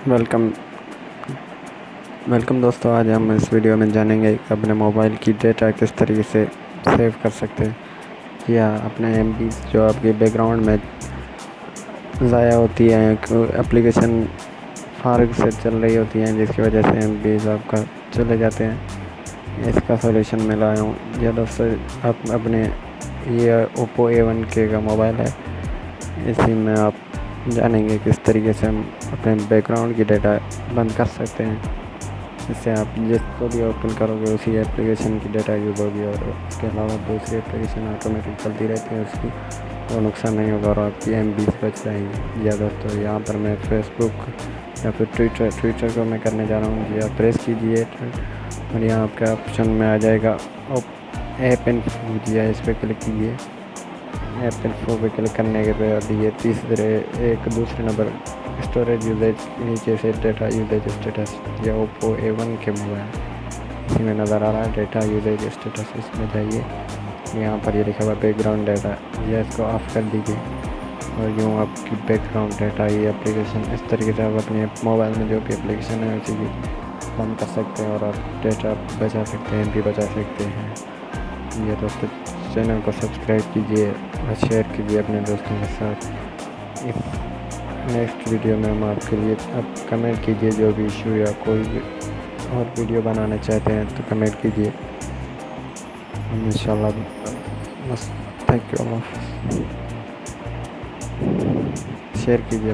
Welcome welcome दोस्तों। आज हम इस वीडियो में जानेंगे कि अपने मोबाइल की डेटा किस तरीके से सेव कर सकते हैं या अपने एमबी जो आपके बैकग्राउंड में ज़ाया होती है, एप्लीकेशन फारग से चल रही होती हैं जिसकी वजह से एमबीज आपका चले जाते हैं। इसका सॉल्यूशन मैं लाया हूँ। यह दोस्तों आप अपने ये ओप्पो A1K का मोबाइल है। इसी में आप जानेंगे किस तरीके से हम अपने बैकग्राउंड की डेटा बंद कर सकते हैं। इससे आप जिसको भी ओपन करोगे उसी एप्लीकेशन की डेटा यूज़ होगी और उसके अलावा दूसरी एप्लीकेशन ऑटोमेटिक चलती रहती है, उसकी वो नुकसान नहीं होगा और आपकी MBs बच जाएंगी। या दोस्तों यहाँ पर मैं फेसबुक या फिर ट्विटर को मैं करने जा रहा हूँ। या प्रेस कीजिए और यहाँ आपका ऑप्शन में आ जाएगा ऐप इन्फो, या इस पर क्लिक कीजिए। ऐप इन्फो पे क्लिक करने के बाद ये एक दूसरे नंबर स्टोरेज यूजेज नीचे से डेटा यूजेज स्टेटस, या ओप्पो A1K मोबाइल इसी में नज़र आ रहा है डेटा यूजेज स्टेटस। इसमें जाइए, यहाँ पर ये लिखा हुआ बैकग्राउंड डेटा, या इसको ऑफ कर दीजिए और यूँ आपकी बैकग्राउंड डेटा ये एप्लीकेशन इस तरीके से आप अपने मोबाइल में जो भी एप्लीकेशन है उसी की बंद कर सकते हैं और आप डेटा बचा सकते हैं, भी बचा सकते हैं। ये दोस्तों चैनल को सब्सक्राइब कीजिए और शेयर कीजिए अपने दोस्तों के साथ। इस नेक्स्ट वीडियो में हम आपके लिए आप कमेंट कीजिए, जो भी इशू या कोई भी और वीडियो बनाना चाहते हैं तो कमेंट कीजिए, हम इंशाल्लाह। बस थैंक यू, अल्लाह हाफ़िज़। शेयर कीजिए।